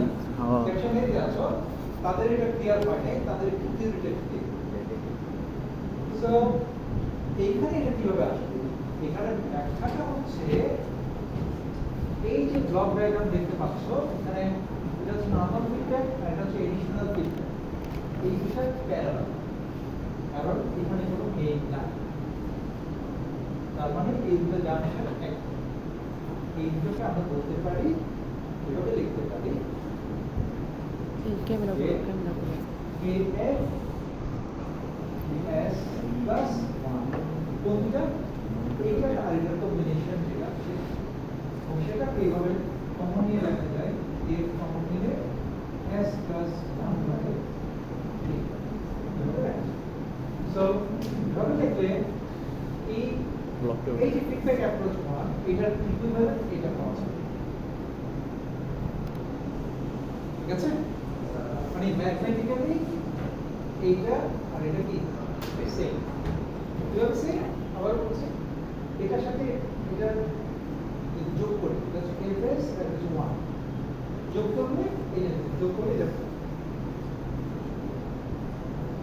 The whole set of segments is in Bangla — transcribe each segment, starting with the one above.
না হ্যাঁ। সেকশন এ যে আছো তাদের এটা ক্লিয়ার হয় নাই, তাদের একটু থিওরিটিক্যাল। সো এইখানে এটা কিভাবে আসবে? এখানে ব্যাখ্যাটা হচ্ছে এই যে ব্লক ডায়াগ্রাম দেখতে পাচ্ছ, এখানে এটা হচ্ছে নরমাল ফিডব্যাক আর এটা হচ্ছে এডিশনাল ফিডব্যাক। এই বিষয় প্যারালাল, কারণ এখানে কোনো মেইন নাই। তার মানে এই দুটো জাংশন এক। এই দুটোকে আমরা বলতে পারি, এভাবে লিখতে পারি ক্যামেরা করো, ক্যামেরা করো। KF S plus 1 কোনটা? এইটা আর এটা কম্বিনেশন যেটা আছে সেটাকে এইভাবে কমন নিয়ে লেখা যায়। F কমন নিলে S plus 1 by 3। সো এভাবে লিখলে এই যে ফিডব্যাক অ্যাপ্রোচ 1 এটার ইকুইভ্যালেন্ট এটা পাওয়া যাবে। ঠিক আছে? মানে ম্যাথমেটিক্যালি এইটা আর এটা কি সেম। কিভাবে সেম? আবার বলছি, এটার সাথে এটা যোগ করে এটা হচ্ছে fs আর এটা হচ্ছে 1 যোগ করলে এই যে যোগ করলে এটা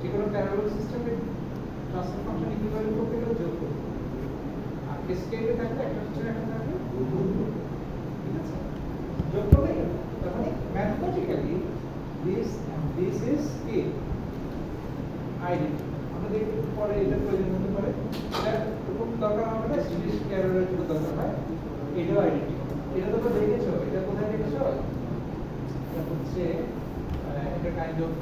যে কোনো প্যারালাল সিস্টেমে ট্রান্সফার ফাংশন ইকুইভ্যালেন্ট করতে গেলে যোগ করতে হবে। আর ক্যাসকেডে থাকলে একটা হচ্ছে একটা থাকলে গুণ করতে হবে। ঠিক আছে? যোগ করলে এটা তার মানে mathematically this and this is a identity. আমরা দেখব পরে এটা প্রয়োজন হতে পারে, এটা খুব দরকার হবে না, স্ট্যাটিস্টিক এররের জন্য দরকার হয়। এটাও আইডেন্টি, এটা তো দেখেছো, এটা কোথায় দেখেছো? এটা হচ্ছে এটা কাইন্ড অফ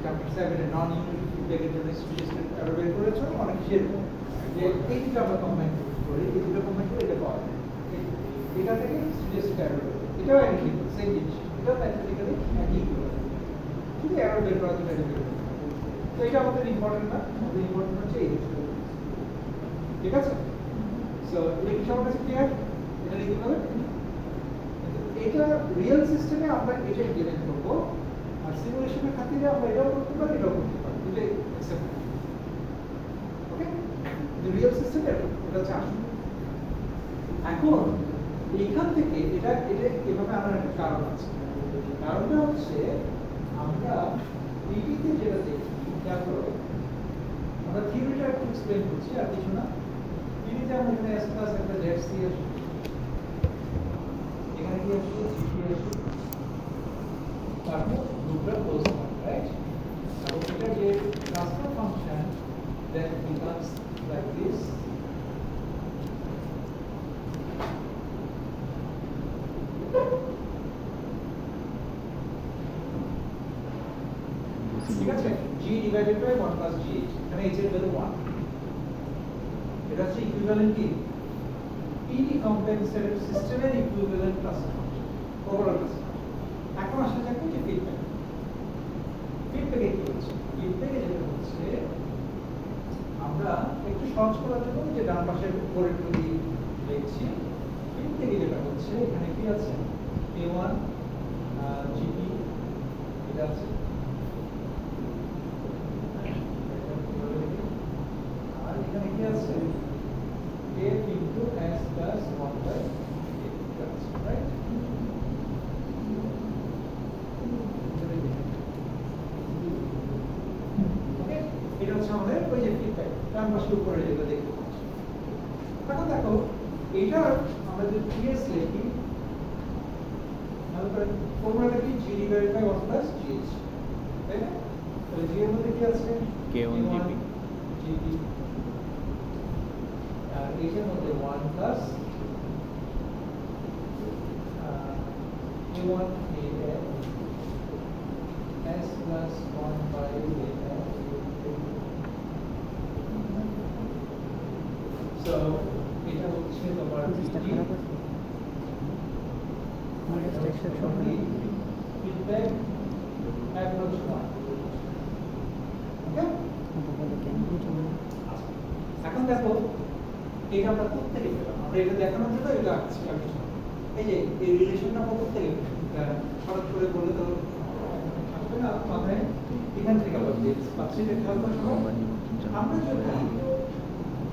চ্যাপ্টার 7 এর নন ইউনিটি ফিডব্যাকের জন্য স্ট্যাটিস্টিক এরর বের করেছো, অনেক সেরকম যে এই দুটো আমরা কম্বাইন করি, এই দুটো কম্বাইন করে এটা পাওয়া যায়। এটা থেকে স্ট্যাটিস্টিক এরর, এটাও আইডেন্টি সেম জিনিস, এটাও ম্যাথমেটিক্যালি একই করে। ঠিক আছে, এরর বের করা তো এটা বের করতে হবে। তো এটা আমাদের ইম্পর্টেন্ট না, আমাদের ইম্পর্টেন্ট হচ্ছে এই দুটো। ঠিক আছে? সো এটা কি সবার কাছে ক্লিয়ার? এটা লিখতে হবে। এটা রিয়েল সিস্টেমে আমরা এটা ইমপ্লিমেন্ট করব, আর সিমুলেশনের খাতিরে আমরা এটাও করতে পারি, এটাও করতে পারি, দুটোই অ্যাকসেপ্ট। ওকে, রিয়েল সিস্টেমে এটা হচ্ছে আসল। এখন এইখান থেকে এটা এভাবে আনার একটা কারণ আছে। কারণটা হচ্ছে আমরা পিডিতে যেটা দেখি, খেয়াল করো, আমরা থিওরিটা একটু এক্সপ্লেন করছি আর কিছু না। পিডিতে আমরা এখানে এস প্লাস একটা জেড সি আসে, এখানে কি আসে? সি আসে, তারপর দুটো ক্লোজ হয়, রাইট? এবং এটা যে transfer function that becomes like this. ঠিক আছে, g divided by 1 plus g, এখানে h এর ভ্যালু 1। এটা হচ্ছে ইকুইভ্যালেন্ট কি PD কম্পেনসেটেড সিস্টেমের equivalent transfer function, overall transfer. এখন আসা যাক যে ফিডব্যাক। ফিডব্যাকে কি হচ্ছে? ফিডব্যাকে যেটা হচ্ছে, আমরা একটু সহজ করার জন্য যে ডান পাশের উপরের টুকি লিখছি। ফিডব্যাকে যেটা হচ্ছে, এখানে কি আছে? k1 gp এটা আছে, আর এখানে কি আছে? f into s plus 1 by 8, right? Okay, এটা হচ্ছে আমাদের ওই যে ফিডব্যাক, ডান পাশের উপরে যেটা দেখতে পাচ্ছি। এখন দেখো, এইটা আমরা যদি ps লিখি, তাহলে ফর্মুলাটা কি? g divided by 1 plus gh, তাই না? তাহলে g এর মধ্যে কি আছে? k1 gp gp, আর h এর মধ্যে 1 plus k1 as s plus 1 by af. So এটা হচ্ছে তোমার ফিডব্যাক অ্যাপ্রোচ 1। ওকে, এখন দেখো এটা আমরা কোত্থেকে পেলাম? আমরা এটা দেখানোর জন্য এটা আঁকছি। এই যে এই রিলেশনটা আমরা কোত্থেকে শর্ট করে বলে তো আসবে না মাথায়, এখান থেকে আবার পাচ্ছি। খেয়াল করো, আমরা যখন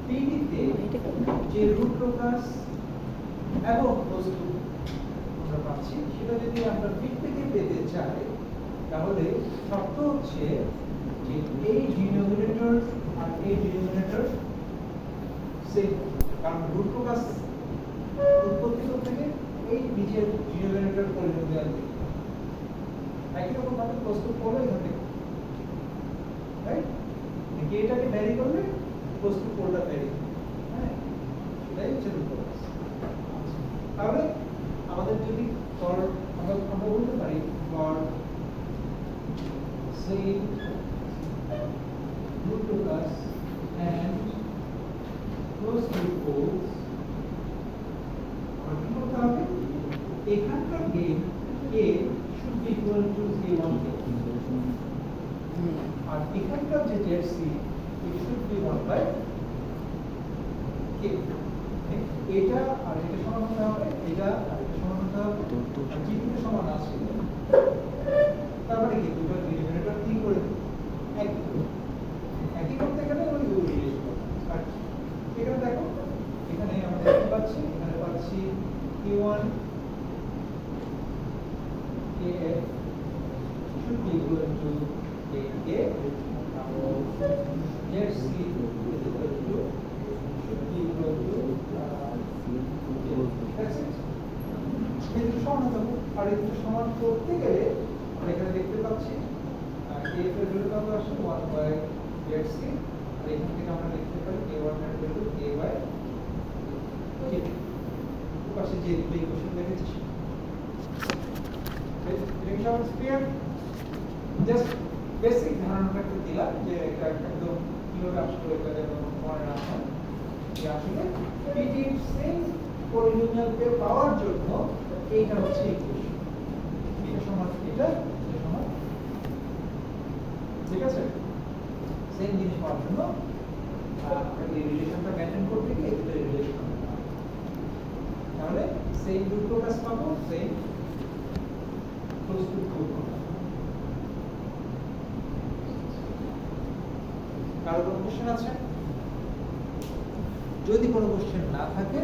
পিডিতে যে রুট লোকাস এবং বস্তু আমরা পাচ্ছি, সেটা যদি আমরা ফিডব্যাকে পেতে চাই তাহলে শর্ত হচ্ছে যে এই ডিনোমিনেটর আর এই ডিনোমিনেটর সেম, কারণ রুট প্রকাশ উৎপত্তি থেকে এই নিচের ডিনোমিনেটর পলিনোমিয়াল থেকে একই রকম ভাবে প্রস্তুত করলে এখান থেকে, রাইট? এটাকে ভ্যারি করলে প্রস্তুত কোডটা ভ্যারি, হ্যাঁ, এটাই হচ্ছে রুট প্রকাশ। তাহলে আমাদের যদি আমরা বলতে পারি for same root locus and close root poles, আর কি করতে হবে, এখানকার gain k should be equal to k1 k, আর এখানকার যে ZC it should be 1 by k। এটা আর এটা সমান হতে হবে, এটা আর এটা সমান হতে হবে, আর যেগুলো সমান আছে তারপরে কি দুটো ডিনোমিনেটর কি করে একই করতে গেলে ওই রিলেশন। আর এখানে দেখো, এখানে আমরা দেখতে পাচ্ছি, এখানে পাচ্ছি k1 kf should be equal to k let's see is equal to should be equal to that's it। এই দুটো সমান হতে হবে, আর এই দুটো সমান করতে গেলে আমরা এখানে দেখতে পাচ্ছি kf এর ভ্যালু কত আসছে 1 by zc, আর এখান থেকে আমরা লিখতে পারি k1 এর ভ্যালু k by k, পাশে যে দুটো ইকুয়েশন দেখেছি এটা কি সব ক্লিয়ার? জাস্ট বেসিক ধারণাটা একটু দিলাম যে এটা একদম কিভাবে আসলে এটা যেন মনে রাখা যে আসলে পিটির সেম পলিনোমিয়ালকে পাওয়ার জন্য এইটা হচ্ছে ইকুয়েশন, এটা সমান এটা সমান, ঠিক আছে? সেম জিনিস পাওয়ার জন্য এই রিলেশনটা মেইনটেইন করতে গিয়ে এটা রিলেশন, তাহলে সেম রুট প্রকাশ পাবো, সেম ক্লোজ টু রুট। কারো কোনো কোশ্চেন আছে? যদি কোনো কোশ্চেন না থাকে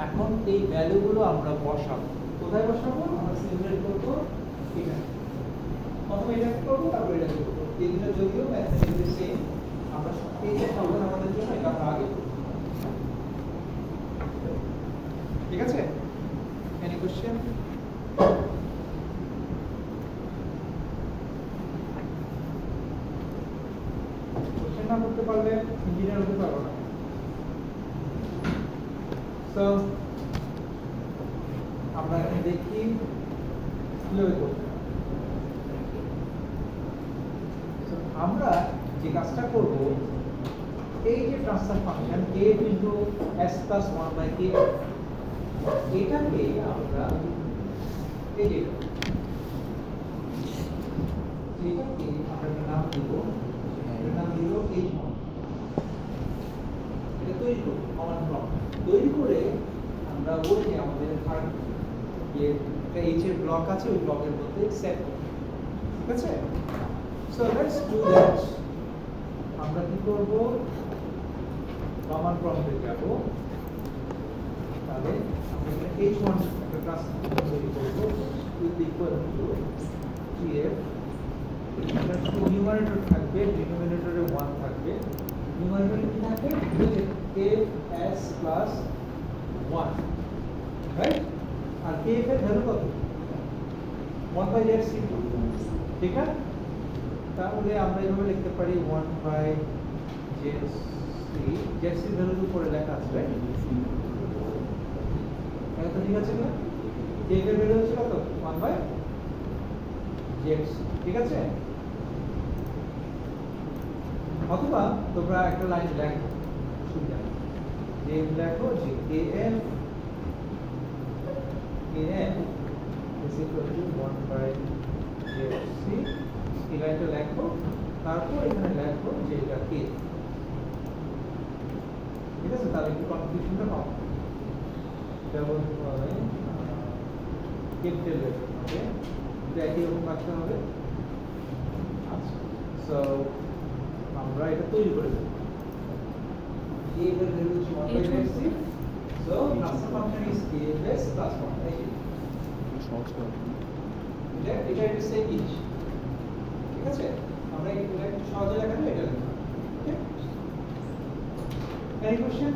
এখন এই ভ্যালুগুলো আমরা বসাবো, কোথায় বসাবো? আমরা সিমুলেট করবো এখানে, প্রথমে এটা করবো তারপর এটা করবো, এই দুটো যদিও ম্যাথমেটিক্যালি সেম, আমরা এই যে সমাধান আমাদের জন্য এটা আমরা আগে করব, ঠিক আছে? Any question? কোশ্চেন না করতে পারলে ইঞ্জিনিয়ার হতে পারবো না। তো আমরা এখন দেখি কিভাবে করতে হবে। আমরা যে কাজটা করব, এই যে transfer function k into s plus 1 by k, এটাকে আমরা এই যে এটাকে আমরা একটা নাম দেব, এর নাম দেব h1। এটা তৈরি করব, কমান্ড ব্লক তৈরি করে আমরা ওই যে আমাদের আর যে h এর ব্লক আছে ওই ব্লকের মধ্যে সেট করব, ঠিক আছে? So let's do that. আমরা কি করব, কমান্ড প্রম্পটে যাব, তাহলে আমরা h1 একটা ক্লাস তৈরি করব উইথ ইকুয়াল টু tf, এটা শুধু নিউমারেটর থাকবে, ডিনোমিনেটরে 1 থাকবে, নিউমারেটরে কি থাকবে kf প্লাস 1, রাইট? আর kf এর ভ্যালু কত? 1 বাই zc, ঠিক আছে? তাহলে আমরা এভাবে লিখতে পারি 1 বাই zc, zc ভ্যালুর উপরে লেখা আছে, রাইট? এটা তো ঠিক আছে না? kf এর ভ্যালু হচ্ছে কত? 1 বাই zc, ঠিক আছে? অথবা তোমরা একটা লাইন লেখো, সুবিধা যে লেখো যে kf is equal to 1 by zc, এই লাইনটা লেখো, তারপর এখানে লেখো যে এটা k, ঠিক আছে? তাহলে একটু কনফিউশনটা কম হবে, এটা বলতে হবে ক্যাপিটাল লেটার হবে, এটা একই রকম রাখতে হবে। আচ্ছা, সো আমরা এটা তৈরি করে দেব, k এর ভ্যালু হচ্ছে 1 by zc, so transfer function is kf plus 1 by zc। এটা এটা একটা সেম জিনিস, ঠিক আছে? আমরা এটা একটু সহজে লেখা যায় এটা লিখলাম, ওকে? Any question?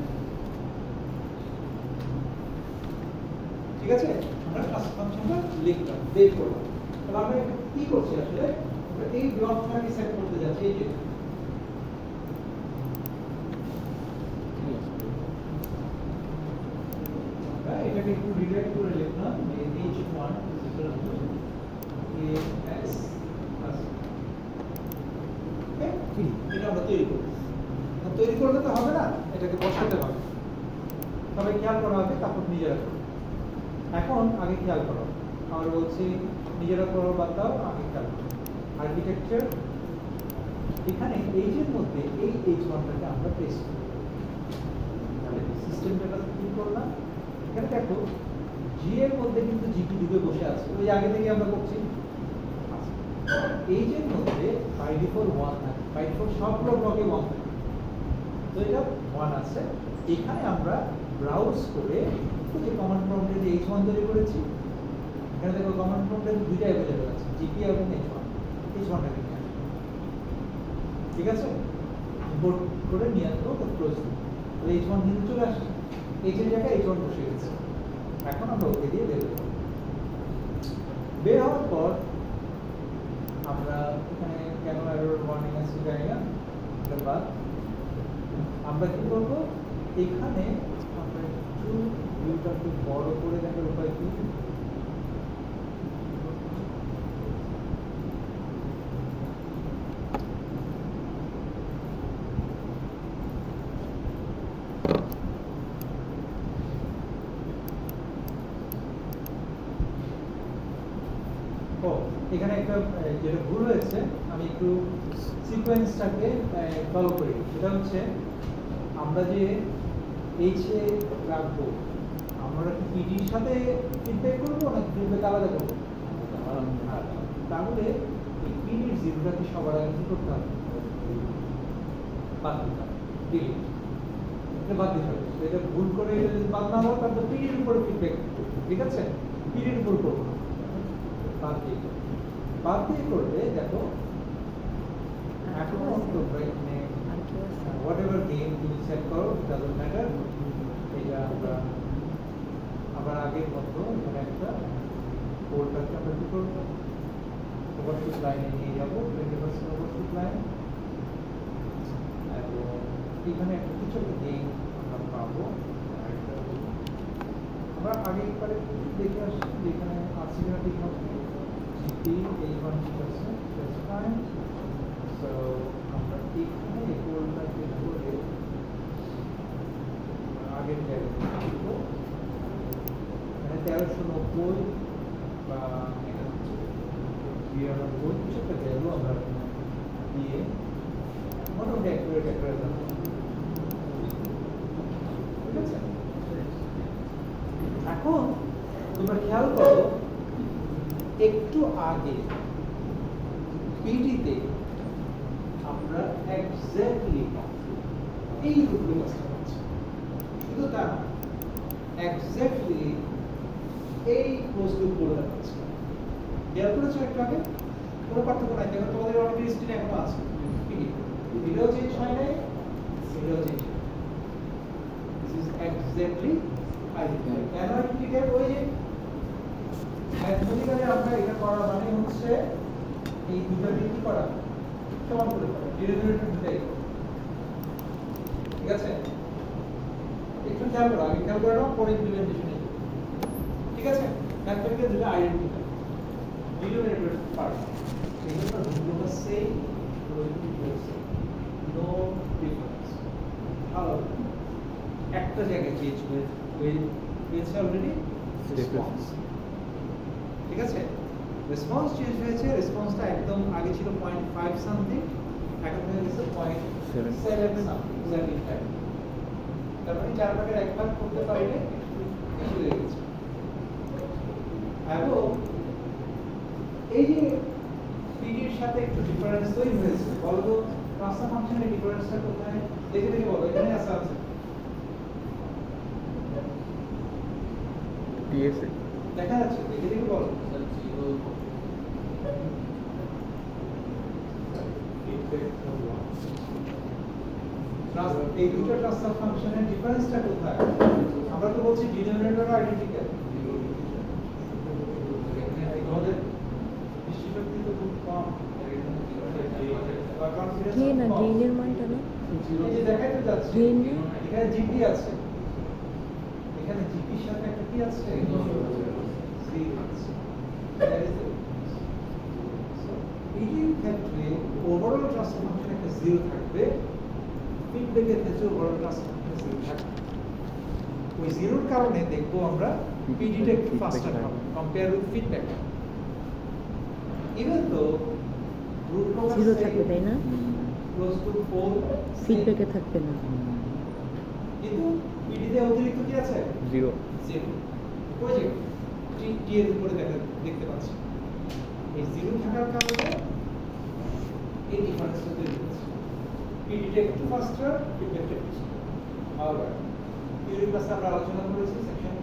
ঠিক আছে, আমরা ট্রান্সফার ফাংশনটা লিখলাম, বের করলাম। তাহলে আমরা কি করছি আসলে? আমরা এই ব্লকটাকে সেট করতে যাচ্ছি, এই যে আমরা এটাকে একটু রিরাইট করে লিখলাম যে h1 as plus, ওকে? এটা আমরা তৈরি করব। তৈরি করলে তো হবে না, এটাকে বসাতে হবে। তবে খেয়াল করা হবে, তারপর নিজেরা করো। এখন আগে খেয়াল করো, আমরা বলছি নিজেরা করো বাদ দাও, আগে খেয়াল করো। আর্কিটেকচার, এখানে এইচের মধ্যে এই h1টাকে আমরা পেস্ট করি। তাহলে সিস্টেমটা কি করলাম? এখানে দেখো জি এর মধ্যে কিন্তু জিপি দিকে বসে আছে, ওই আগে থেকে আমরা করছি। এইচের মধ্যে বাই ডিফল্ট 1 থাকে, বাই ডিফল্ট সবগুলো ব্লকে 1 থাকে, তো এটা 1 আছে। এখানে আমরা ব্রাউজ করে যে কমান্ড প্রম্পটে যে h1 তৈরি করেছি, এখানে দেখো কমান্ড প্রম্পটে দুইটা अवेलेबल আছে, জিপি এবং h1। h1টাকে নিয়ে আসো, ঠিক আছে? ইম্পোর্ট করে নিয়ে আসবো, তো ক্লোজ দিই, তাহলে h1 কিন্তু চলে আসছে, h এর জায়গায় h1 বসে গেছে। এখন আমরা ওকে দিয়ে বের করব। বের হওয়ার পর আমরা এখানে কেন এরর ওয়ার্নিং আছে জানি না, এটা বাদ। আমরা কি করব? এখানে আমরা একটু ভিউটাকে বড় করে দেখার উপায় কি? ও, এখানে একটা যেটা ভুল হয়েছে, আমি একটু সিকোয়েন্সটাকে ফলো করি। সেটা হচ্ছে আমরা যে এইচে রাখবো, আমরা কি পিডির সাথে ফিডব্যাক করবো নাকি ফিডব্যাক আলাদা করবো? তাহলে এই পিডির জিরোটাকে সবার আগে কি করতে হবে? বাদ দিতে হবে, ডিলিট, এটা বাদ দিতে হবে। এটা ভুল করে এটা যদি বাদ না হয় তাহলে পিডির উপরে ফিডব্যাক, ঠিক আছে? পিডির উপর করবো না, বাদ দিয়ে বাদ দিয়ে করলে দেখো এখন তোমরা এখানে whatever name তুমি সেট করো, doesn't matter, এটা আমরা আবার আগের মতো এখানে একটা কোডটাকে আমরা কি করবো? ওভারশুট লাইনে নিয়ে যাবো, 20% ওভারশুট লাইন, এবং এখানে একটা কিছু একটা নেম আমরা পাবো। আমরা আগে একবারে দেখে আসছি যেখানে আছে কিনা ঠিক মতো জিপি h1 ঠিক আছে, that's fine. So আমরা এখানে এই কোডটাকে করে আগের জায়গায় লিখব, মানে 1390 বা 92 কিছু একটা ভ্যালু আমরা দিয়ে মোটামুটি অ্যাকুরেট একটা রেজাল্ট, ঠিক আছে? এখন তোমরা খেয়াল করো, একটু আগে পিডিতে আমরা এক্স্যাক্টলি এই রূপে কাজটা করছি, শুধু তা এক্স্যাক্টলি এই পোস্টগুলো করে দেখাচ্ছি। খেয়াল করেছো একটু আগে? কোনো পার্থক্য নাই, দেখো তোমাদের অনেকের স্ক্রিনে এখনো আছে পিডি, এটাও চেঞ্জ হয় নাই, এটাও চেঞ্জ হয়। This is exactly identical. কেন আইডেন্টিক্যাল? ওই যে ম্যাথমেটিক্যালি আমরা এটা করা মানে হচ্ছে এই দুটোকে কি করা, সমান করে করা, ডিনোমিনেটর দুটাই, ঠিক আছে? একটু খেয়াল করো, আগে খেয়াল করে নাও, পরে ইমপ্লিমেন্টেশনে, ঠিক আছে? ম্যাথমেটিক্যাল দুটো আইডেন্টিক্যাল, ডিনোমিনেটর পার্ট, এই জন্য রুটগুলো সেম, নো ডিফারেন্স। ভালো, একটা জায়গায় চেঞ্জ হয়েছে অলরেডি, রেসপন্স, ঠিক আছে? রেসপন্স চেঞ্জ হয়েছে, রেসপন্সটা একদম আগে ছিল 0.5 সামথিং, এখন হয়ে গেছে 0.7 সামথিং, এক্স্যাক্টলি টাইম। তার মানে 4 ভাগের 1 ভাগ করতে পারিনি, কিছু হয়ে গেছে। এবং এই যে পিডির সাথে একটু ডিফারেন্স তৈরি হয়েছে, বলো তো ট্রান্সফার ফাংশনের ডিফারেন্সটা কোথায়? দেখে দেখে বলো, এখানে আছে টিএসএ দেখা যাচ্ছে, দেখে দেখে বলো। এই দুটো ট্রান্সফার ফাংশনের ডিফারেন্সটা কোথায়? আমরা তো বলছি ডিনোমিনেটর আইডেন্টিক্যাল। আমাদের দৃষ্টিশক্তি তো খুব কম। কে না গেইনের মানটা না এই যে দেখাইতে যাচ্ছে গেইন এখানে জিপি আছে, এখানে জিপির সাথে একটা কি আছে? সি আছে। এই ক্ষেত্রে ওভারঅল ট্রান্সফার ফাংশন একটা জিরো থাকবে, ফিডব্যাকের ক্ষেত্রে ওভারঅল ট্রান্সফার ফাংশন জিরো থাকবে। ওই জিরোর কারণে দেখবো আমরা পিডিটা একটু ফাস্টার হবে কম্পেয়ার উইথ ফিডব্যাক। ইভেন তো রুট প্রোগ্রাম জিরো থাকবে তাই না ক্লোজ টু 4 ফিডব্যাকে থাকবে না কিন্তু পিডিতে অতিরিক্ত কি আছে? Zero zero. ওই যে টি এর উপরে দেখতে পাচ্ছি এই জিরো থাকার কারণে এই ডিফারেন্সটা তৈরি হচ্ছে। পিডিটা একটু ফাস্টার, ফিডব্যাকটা একটু স্লো। আবার থিওরি ক্লাসে আমরা আলোচনা করেছি সেকশন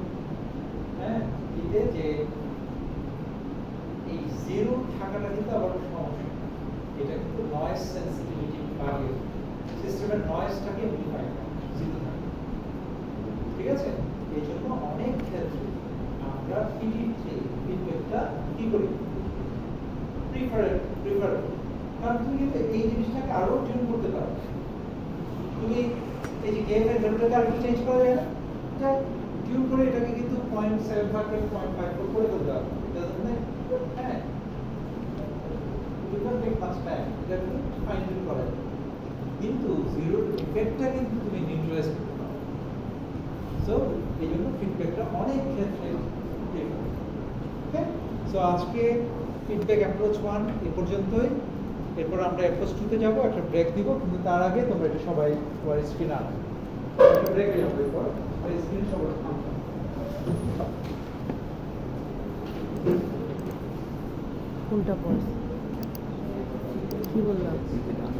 এতে যে এই জিরো থাকাটা কিন্তু আবার সমস্যা। এটা কিন্তু নয়েজ সেন্সিটিভিটি বাড়িয়ে সিস্টেমের নয়েজটাকে অ্যামপ্লিফাই করে জিরো থাকে। ঠিক আছে? এই জন্য অনেক ক্ষেত্রে আমরা পিডিতে ফিডব্যাকটা কি করি? প্রিফার কারণ তুমি কিন্তু এই জিনিসটাকে আরো টিউন করতে পারো। তুমি এই যে গেম এর ভ্যালুটাকে আরেকটু চেঞ্জ করা যায় না? যায়। টিউন করে এটাকে কিন্তু 0.75 থেকে 0.54 করে দিতে পারো। Doesn't it? হ্যাঁ। Will not take much time. এটা কিন্তু ফাইন টিউন করা যায়। কিন্তু জিরো ইফেক্টটা কিন্তু তুমি নিউট্রালাইজ করতে পারো। সো এই জন্য ফিডব্যাকটা অনেক ক্ষেত্রে ওকে। সো আজকে ফিডব্যাক অ্যাপ্রোচ 1 এ পর্যন্তই। এরপর আমরা অ্যাপ্রোচ 2 তে যাব, একটা ব্রেক দিব, কিন্তু তার আগে তোমরা এটা সবাই তোমার স্ক্রিন আনো। একটা ব্রেক নেব এরপর স্ক্রিন সবার কোনটা পড়ছ কি বললাম ডান